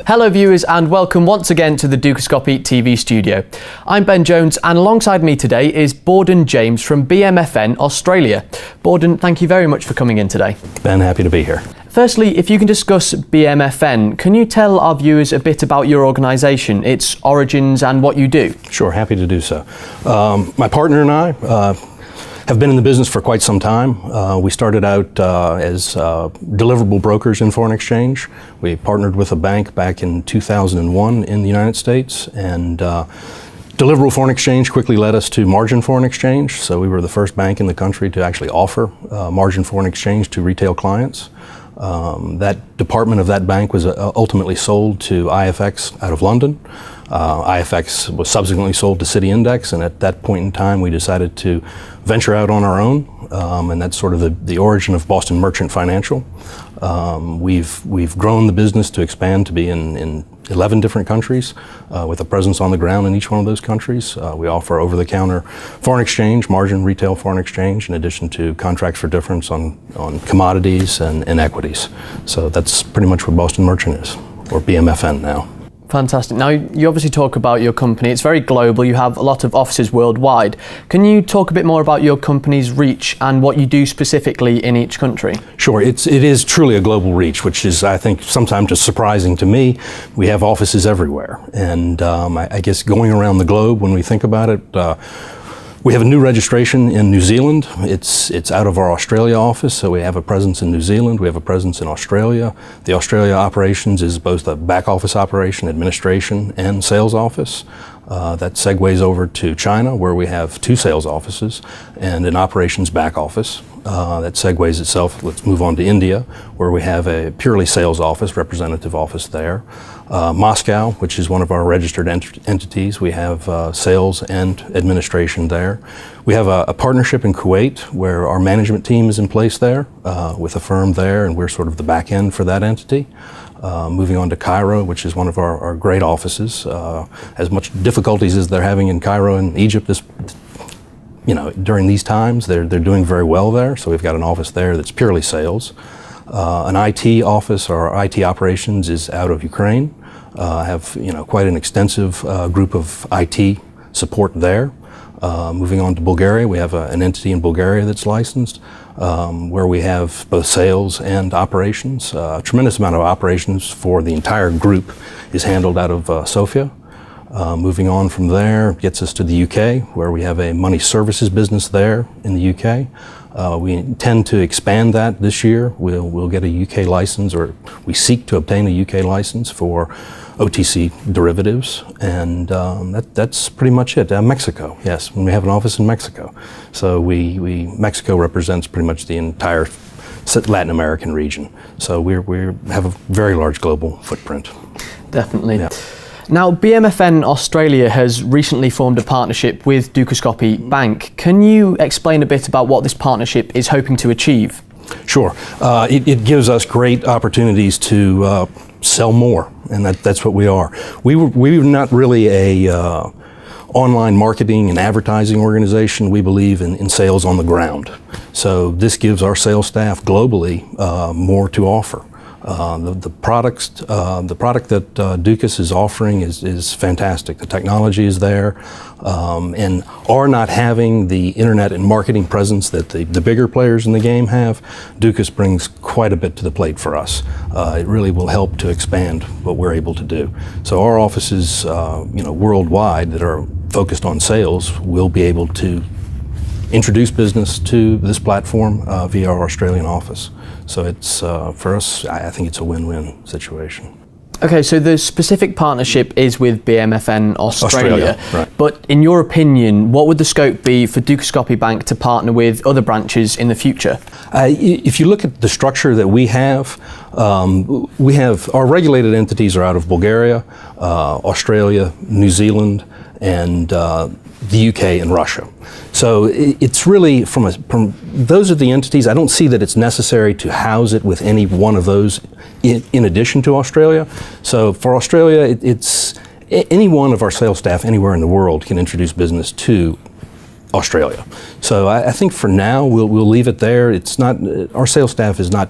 Hello viewers and welcome once again to the Dukascopy TV studio. I'm Ben Jones and alongside me today is Borden James from BMFN Australia. Borden, thank you very much for coming in today. Ben, happy to be here. Firstly, if you can discuss BMFN, can you tell our viewers a bit about your organisation, its origins and what you do? Sure, happy to do so. My partner and I have been in the business for quite some time. We started out as deliverable brokers in foreign exchange. We partnered with a bank back in 2001 in the United States, and deliverable foreign exchange quickly led us to margin foreign exchange. So we were the first bank in the country to actually offer margin foreign exchange to retail clients. That department of that bank was ultimately sold to IFX out of London. IFX was subsequently sold to City Index, and at that point in time we decided to venture out on our own, and that's sort of the origin of Boston Merchant Financial. We've grown the business to expand to be in 11 different countries with a presence on the ground in each one of those countries. We offer over-the-counter foreign exchange, margin retail foreign exchange, in addition to contracts for difference on commodities and equities. So that's pretty much what Boston Merchant is, or BMFN now. Fantastic. Now, you obviously talk about your company. It's very global. You have a lot of offices worldwide. Can you talk a bit more about your company's reach and what you do specifically in each country? Sure. It is truly a global reach, which is, I think, sometimes just surprising to me. We have offices everywhere. And I guess going around the globe, when we think about it, we have a new registration in New Zealand. It's out of our Australia office, so we have a presence in New Zealand. We have a presence in Australia. The Australia operations is both a back office operation, administration, and sales office. That segues over to China, where we have 2 sales offices and an operations back office. That segues itself. Let's move on to India, where we have a purely sales office, representative office there. Moscow, which is one of our registered entities, we have sales and administration there. We have a partnership in Kuwait, where our management team is in place there with a firm there, and we're sort of the back end for that entity. Moving on to Cairo, which is one of our great offices. As much difficulties as they're having in Cairo and Egypt during these times, they're doing very well there. So we've got an office there that's purely sales. An IT office, or IT operations, is out of Ukraine. Have quite an extensive group of IT support there. Moving on to Bulgaria, we have an entity in Bulgaria that's licensed, where we have both sales and operations. A tremendous amount of operations for the entire group is handled out of Sofia. Moving on from there gets us to the UK, where we have a money services business there in the UK. We intend to expand that this year. We'll get a UK license, or we seek to obtain a UK license for OTC derivatives, and that's pretty much it. Mexico, yes, we have an office in Mexico. So Mexico represents pretty much the entire Latin American region. So we have a very large global footprint. Definitely. Yeah. Now, BMFN Australia has recently formed a partnership with Dukascopy Bank. Can you explain a bit about what this partnership is hoping to achieve? Sure. It gives us great opportunities to sell more, and that's what we are. We're not really a online marketing and advertising organization. We believe in sales on the ground. So this gives our sales staff globally more to offer. The product that Dukas is offering is fantastic. The technology is there, and our not having the internet and marketing presence that the bigger players in the game have, Dukas brings quite a bit to the plate for us. It really will help to expand what we're able to do. So our offices, worldwide that are focused on sales will be able to introduce business to this platform via our Australian office. So it's, for us, I think it's a win-win situation. Okay, so the specific partnership is with BMFN Australia, right. But in your opinion, what would the scope be for Dukascopy Bank to partner with other branches in the future? If you look at the structure that we have our regulated entities are out of Bulgaria, Australia, New Zealand, and the UK and Russia. So it's really, from those are the entities. I don't see that it's necessary to house it with any one of those in addition to Australia. So for Australia, it's any one of our sales staff anywhere in the world can introduce business to Australia. So I think for now we'll leave it there. It's not, our sales staff is not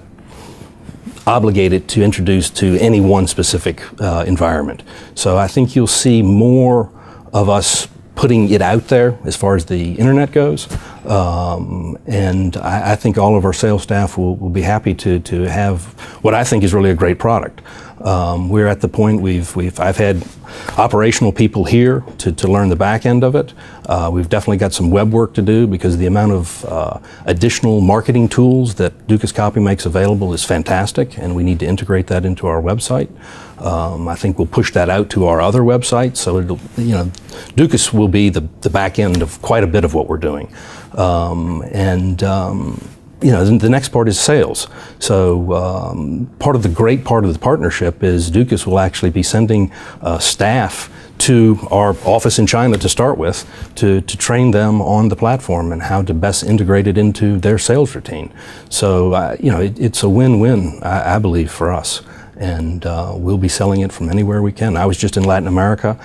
obligated to introduce to any one specific environment. So I think you'll see more of us putting it out there as far as the internet goes. And I think all of our sales staff will be happy to have what I think is really a great product. We're at the point I've had operational people here to learn the back end of it. We've definitely got some web work to do because the amount of additional marketing tools that Dukascopy makes available is fantastic, and we need to integrate that into our website. I think we'll push that out to our other websites, so it'll, Dukas will be the back end of quite a bit of what we're doing. The next part is sales. So great part of the partnership is Dukas will actually be sending staff to our office in China to start with to train them on the platform and how to best integrate it into their sales routine. So it's a win-win, I believe, for us. And we'll be selling it from anywhere we can. I was just in Latin America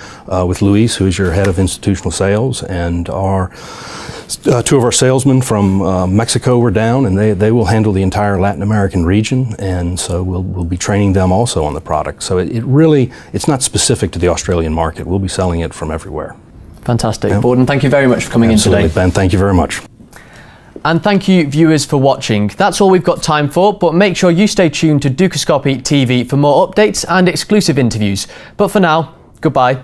with Luis, who's your head of institutional sales, and two of our salesmen from Mexico were down, and they will handle the entire Latin American region, and so we'll be training them also on the product. So it's not specific to the Australian market. We'll be selling it from everywhere. Fantastic. Yeah. Borden, thank you very much for coming Absolutely, in today. Ben, thank you very much. And thank you, viewers, for watching. That's all we've got time for, but make sure you stay tuned to Dukascopy TV for more updates and exclusive interviews. But for now, goodbye.